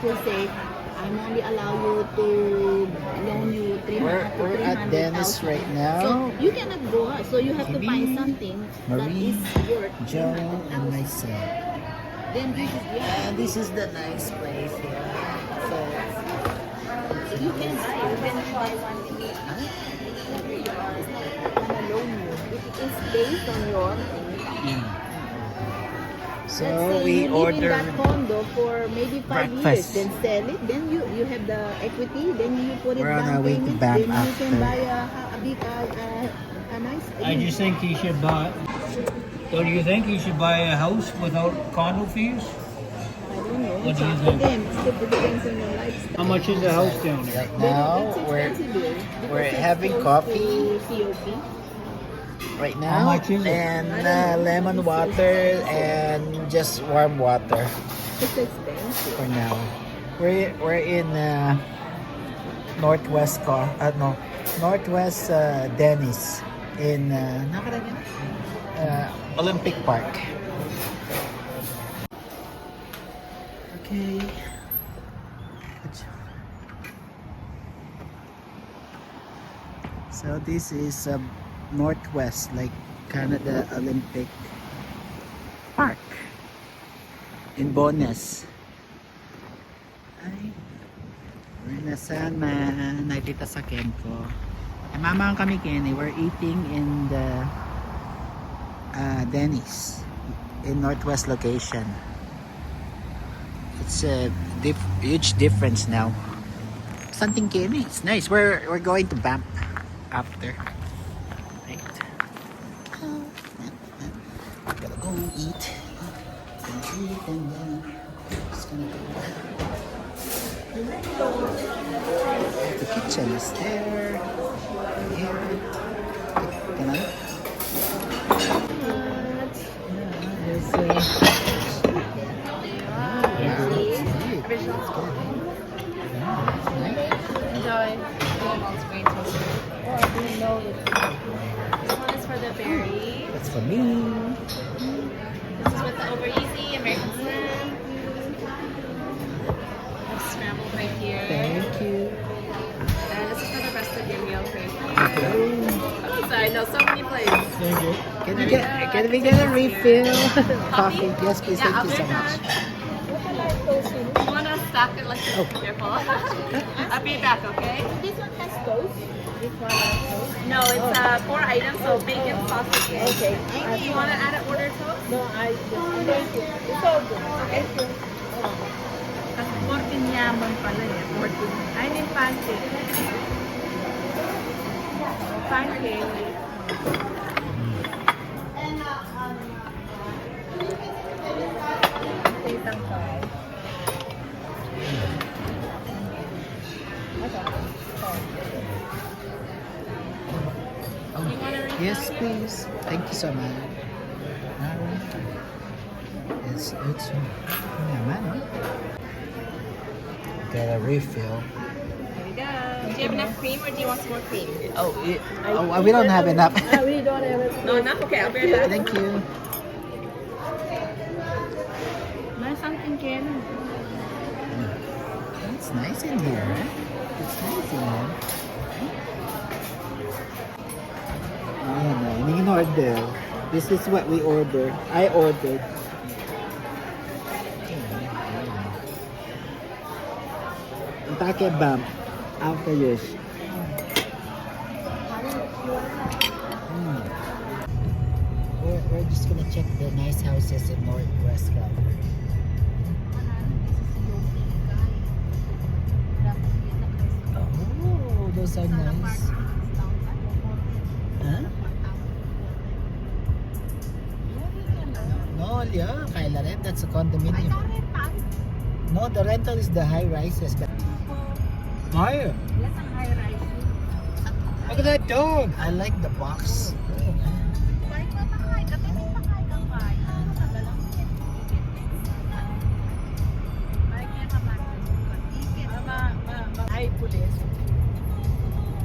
will say, I'm only allow you to loan you 300 We're at Dennis right now. So you cannot go out. So you have to Kimi, find something Marie, that is your Joe, 300,000. and myself. Then this is And this is the nice place here. So, you can buy. You can buy one thing. Gonna loan you. It is based on your income. so Let's say we you live in ordered that condo for maybe 5 years, breakfast. then sell it, then you have the equity, then you put it We're on down our way to payment, Banff then you can after. buy a big a nice. I just think he should buy. Don't you think he should buy a house without condo fees? I don't know. What do you It's think? up to them. It depends on your lifestyle. How much is a house down there? Right But now, it's we're expensive here, because we're it's having close coffee. to COP. right How now, much is it? and I don't know. lemon water and just warm water It's expensive. for now. We're in Northwest Dennis in Olympic Park. Okay. So this is Northwest, like Canada Olympic Park in Bones. Ay, we're nasama nakita sa Kenko. Ay, mama kami Kenny, we're eating in the Denny's in Northwest location. It's a huge difference now. Something Kenny, it's nice. We're going to Banff after. Right. Gotta go eat. And then just gonna go. The kitchen is there. Here. Can I? Enjoy. It's great toast. Oh, I didn't know it. This one is for the berry. That's for me. This is with the over easy American slam. Scrambled right here. Thank you. And this is for the rest of your meal crate. Oh, sorry, no, so many plates. Thank you. Can we get a refill? Coffee. Yes, please. Yeah, Thank you so much. You want to stack it like this? Okay. Careful. I'll be back, okay? This one has toast. This one has toast. No, it's 4 items, so bacon, sausage, and Okay. Do you want to add an order toast? No, thank you. It's all good. Thank you. Kasi 14 yaman pala eh. 14. I need pancake. Pancake. Isang tao. Oh, yes, please. Thank you so much. Alright. It's naman, oh. Get a refill. There you go. Do you have enough cream or do you want some more cream? We don't have enough. We don't have it. No, enough? Okay, I'll be right back. Thank you. Nice something, Ken. It's nice in here. Eh? It's nice in here. Ayan na, in-order. This is what we ordered. I ordered. Ang take Banff after this. We're just gonna check the nice houses in Northwest Calgary. Oh, those are nice. Huh? No, yeah, Kyla Rep, that's a condominium. No, the rental is the high rises. But Maya, look at that dog. I like the box. Ay, pulis.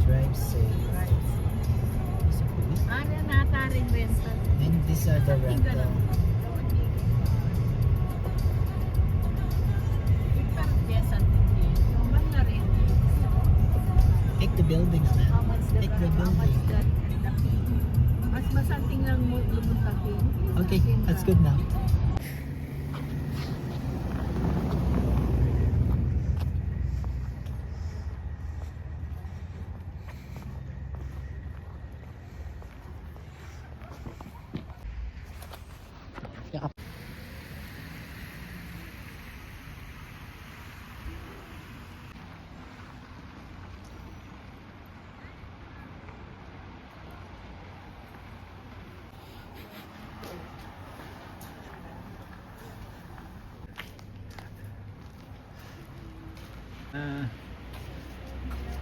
Drive safe. Ano nata rin rental? And these are the rental. Yes, buildings na. How much the Take the how much building. the fee? Mas masanting lang mo lumunta fee. Okay, that's good now. Yeah.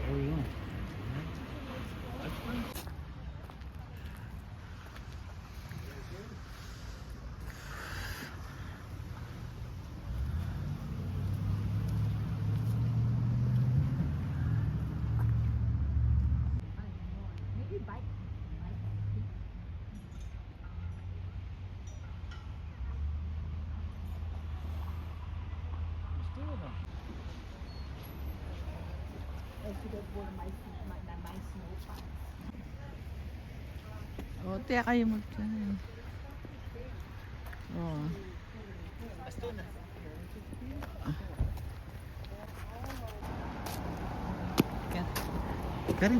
Oh, yeah. Maybe bike. I should have worn my snow pants. Oh, tiya kayo mag-try. Oh. Very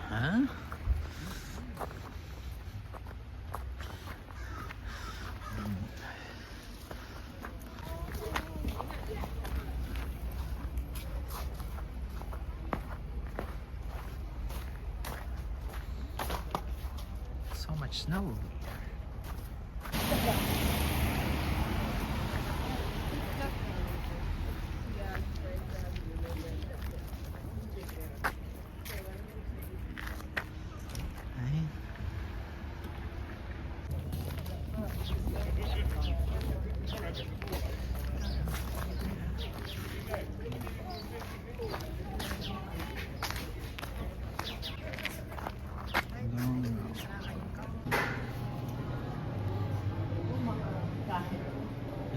Huh? So much snow. Ay.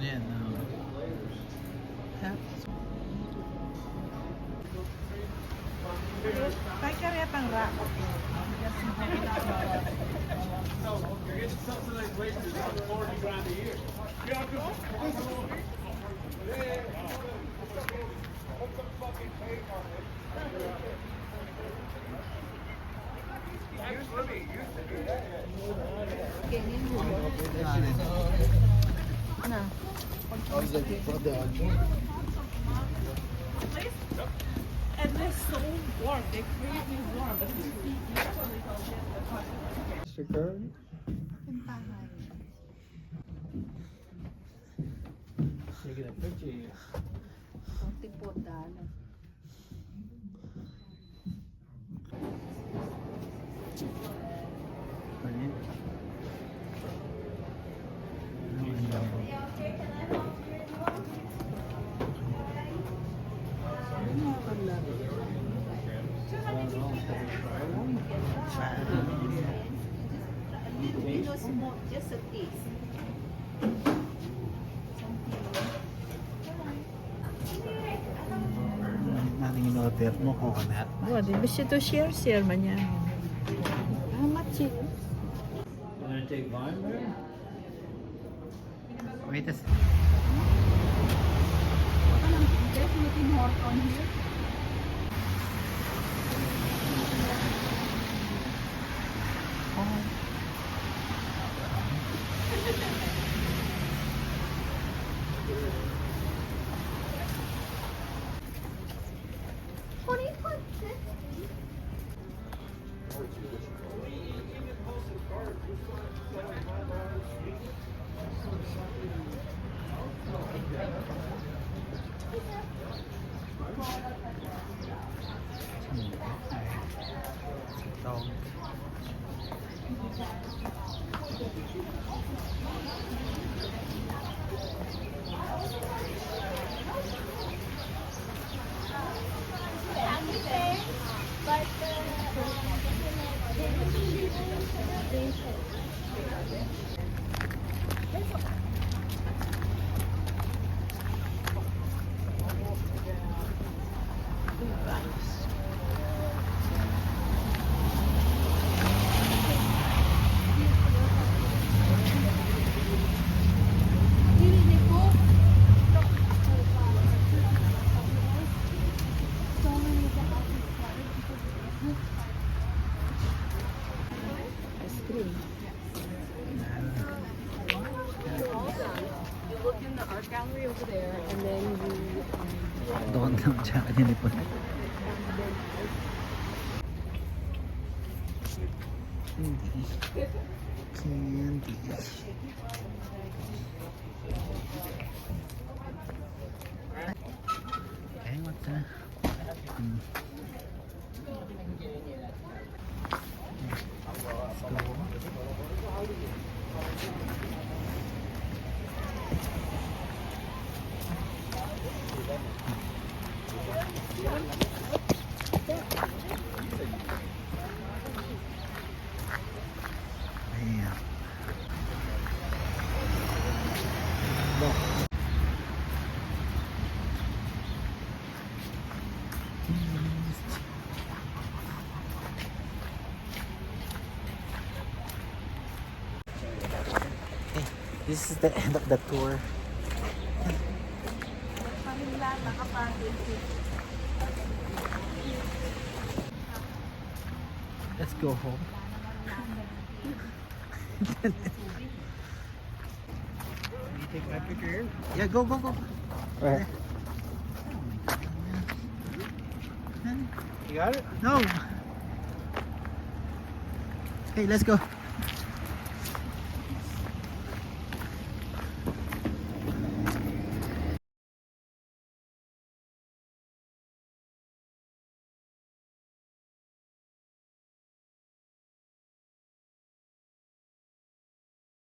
Ayan, Kaya kaya pang rock. And they're so warm. They create me warm. But Mr. Curry? Taking a picture. Konti po dalo. Just a taste. Nating in-order mo, coconut. oh, di ba siya to share man yan. How much is it? You gonna take mine, Mary? Wait a second. Definitely more on here. in the art gallery over there, and then you. Doon lang siya kanilipon. Candy. Okay, what the? Ayan. Okay, this is the end of the tour. Let's go home. You take my picture here? Yeah, go. Where? You got it? No. Okay, let's go.